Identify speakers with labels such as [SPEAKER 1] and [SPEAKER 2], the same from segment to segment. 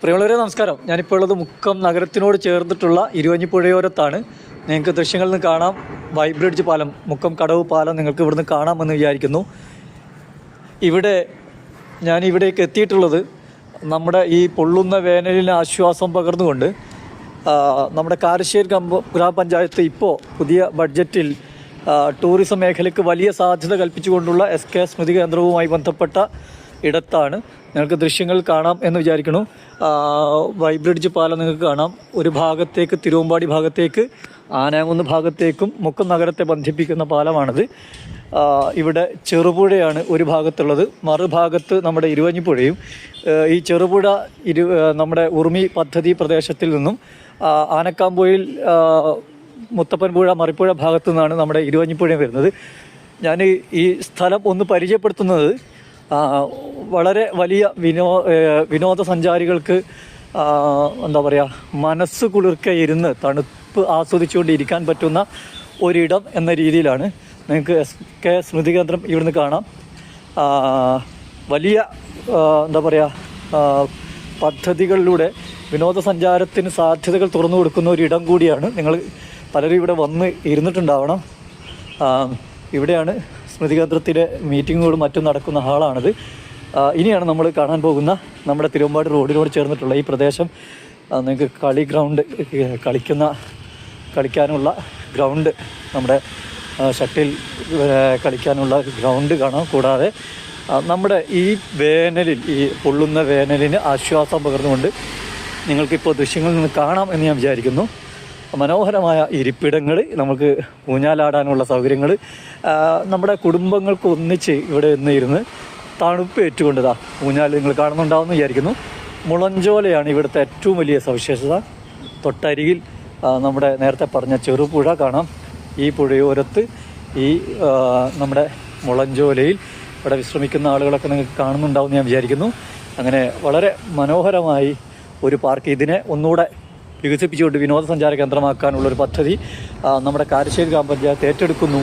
[SPEAKER 1] പ്രിയമുള്ളവരെ നമസ്കാരം. ഞാനിപ്പോൾ ഉള്ളത് മുക്കം നഗരത്തിനോട് ചേർന്നിട്ടുള്ള ഇരുവഞ്ഞിപ്പുഴയോരത്താണ്. നിങ്ങൾക്ക് ദൃശ്യങ്ങളിൽ നിന്ന് കാണാം വൈബ്രിഡ്ജ് പാലം, മുക്കം കടവ് പാലം നിങ്ങൾക്ക് ഇവിടുന്ന് കാണാമെന്ന് വിചാരിക്കുന്നു. ഞാനിവിടേക്ക് എത്തിയിട്ടുള്ളത് നമ്മുടെ ഈ പൊള്ളുന്ന വേനലിന് ആശ്വാസം പകർന്നുകൊണ്ട് നമ്മുടെ കാരശ്ശേരി ഗ്രാമപഞ്ചായത്ത് ഇപ്പോൾ പുതിയ ബഡ്ജറ്റിൽ ടൂറിസം മേഖലയ്ക്ക് വലിയ സാധ്യത കൽപ്പിച്ചുകൊണ്ടുള്ള SK സ്മൃതി കേന്ദ്രവുമായി ബന്ധപ്പെട്ട ഇടത്താണ്. നിങ്ങൾക്ക് ദൃശ്യങ്ങൾ കാണാം എന്ന് വിചാരിക്കുന്നു. വൈബ്രിഡ്ജ് പാലം നിങ്ങൾക്ക് കാണാം. ഒരു ഭാഗത്തേക്ക് തിരുവമ്പാടി ഭാഗത്തേക്ക്, ആനാകുന്ന് ഭാഗത്തേക്കും മുക്കം നഗരത്തെ ബന്ധിപ്പിക്കുന്ന പാലമാണിത്. ഇവിടെ ചെറുപുഴയാണ് ഒരു ഭാഗത്തുള്ളത്, മറുഭാഗത്ത് നമ്മുടെ ഇരുവഞ്ഞിപ്പുഴയും. ഈ ചെറുപുഴ നമ്മുടെ ഉറുമി പദ്ധതി പ്രദേശത്തിൽ നിന്നും ആനക്കാമ്പൊയിൽ മുത്തപ്പൻപുഴ മറിപ്പുഴ ഭാഗത്തു നിന്നാണ് നമ്മുടെ ഇരുവഞ്ഞിപ്പുഴ വരുന്നത്. ഞാൻ ഈ സ്ഥലം ഒന്ന് പരിചയപ്പെടുത്തുന്നത് വളരെ വലിയ വിനോദസഞ്ചാരികൾക്ക് എന്താ പറയുക, മനസ്സ് കുളിർക്കെ ഇരുന്ന് തണുപ്പ് ആസ്വദിച്ചുകൊണ്ടിരിക്കാൻ പറ്റുന്ന ഒരിടം എന്ന രീതിയിലാണ്. നിങ്ങൾക്ക് SK സ്മൃതി കേന്ദ്രം ഇവിടുന്ന് കാണാം. വലിയ എന്താ പറയുക, പദ്ധതികളിലൂടെ വിനോദസഞ്ചാരത്തിന് സാധ്യതകൾ തുറന്നു കൊടുക്കുന്ന ഒരിടം കൂടിയാണ്. നിങ്ങൾ പലരും ഇവിടെ വന്ന് ഇരുന്നിട്ടുണ്ടാവണം. ഇവിടെയാണ് സ്മൃതി കേന്ദ്രത്തിലെ മീറ്റിങ്ങുകളും മറ്റും നടക്കുന്ന ഹാളാണിത്. ഇനിയാണ് നമ്മൾ കാണാൻ പോകുന്ന നമ്മുടെ തിരുവമ്പാടി റോഡിനോട് ചേർന്നിട്ടുള്ള ഈ പ്രദേശം. നിങ്ങൾക്ക് കളിക്കാനുള്ള ഗ്രൗണ്ട്, നമ്മുടെ ഷട്ടിൽ കളിക്കാനുള്ള ഗ്രൗണ്ട് കാണാം. കൂടാതെ നമ്മുടെ ഈ വേനലിൽ, ഈ പൊള്ളുന്ന വേനലിന് ആശ്വാസം പകർന്നുകൊണ്ട് നിങ്ങൾക്കിപ്പോൾ ദൃശ്യങ്ങളിൽ നിന്ന് കാണാം എന്ന് ഞാൻ വിചാരിക്കുന്നു. മനോഹരമായ ഇരിപ്പിടങ്ങൾ, നമുക്ക് ഊഞ്ഞാലാടാനുള്ള സൗകര്യങ്ങൾ, നമ്മുടെ കുടുംബങ്ങൾക്ക് ഒന്നിച്ച് ഇവിടെ ഇരുന്ന് തണുപ്പ് ഏറ്റുകൊണ്ടതാ ഊഞ്ഞാൽ നിങ്ങൾ കാണുന്നുണ്ടാവുമെന്ന് വിചാരിക്കുന്നു. മുളഞ്ചോലയാണ് ഇവിടുത്തെ ഏറ്റവും വലിയ സവിശേഷത. തൊട്ടരികിൽ നമ്മുടെ നേരത്തെ പറഞ്ഞ ചെറുപുഴ കാണാം. ഈ പുഴയോരത്ത് ഈ നമ്മുടെ മുളഞ്ചോലയിൽ ഇവിടെ വിശ്രമിക്കുന്ന ആളുകളൊക്കെ നിങ്ങൾക്ക് കാണുന്നുണ്ടാവും ഞാൻ വിചാരിക്കുന്നു. അങ്ങനെ വളരെ മനോഹരമായി ഒരു പാർക്ക്, ഇതിനെ ഒന്നുകൂടെ വികസിപ്പിച്ചുകൊണ്ട് വിനോദസഞ്ചാര കേന്ദ്രമാക്കാനുള്ളൊരു പദ്ധതി നമ്മുടെ കാരശ്ശേരി ഗ്രാമപഞ്ചായത്ത് ഏറ്റെടുക്കുന്നു.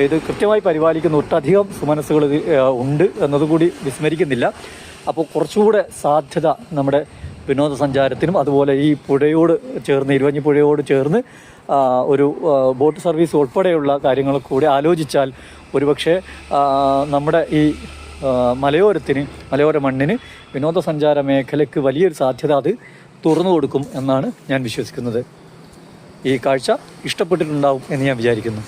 [SPEAKER 1] ഇത് കൃത്യമായി പരിപാലിക്കുന്ന ഒട്ടധികം സുമനസ്സുകൾ ഉണ്ട് എന്നതുകൂടി വിസ്മരിക്കുന്നില്ല. അപ്പോൾ കുറച്ചുകൂടെ സാധ്യത നമ്മുടെ വിനോദസഞ്ചാരത്തിനും, അതുപോലെ ഈ പുഴയോട് ചേർന്ന്, ഇരുവഞ്ഞിപ്പുഴയോട് ചേർന്ന് ഒരു ബോട്ട് സർവീസ് ഉൾപ്പെടെയുള്ള കാര്യങ്ങൾ കൂടി ആലോചിച്ചാൽ ഒരുപക്ഷെ നമ്മുടെ ഈ മലയോര മണ്ണിന്, വിനോദസഞ്ചാര മേഖലയ്ക്ക് വലിയൊരു സാധ്യത അത് തുറന്നു കൊടുക്കും എന്നാണ് ഞാൻ വിശ്വസിക്കുന്നത്. ഈ കാഴ്ച ഇഷ്ടപ്പെട്ടിട്ടുണ്ടാവും എന്ന് ഞാൻ വിചാരിക്കുന്നു.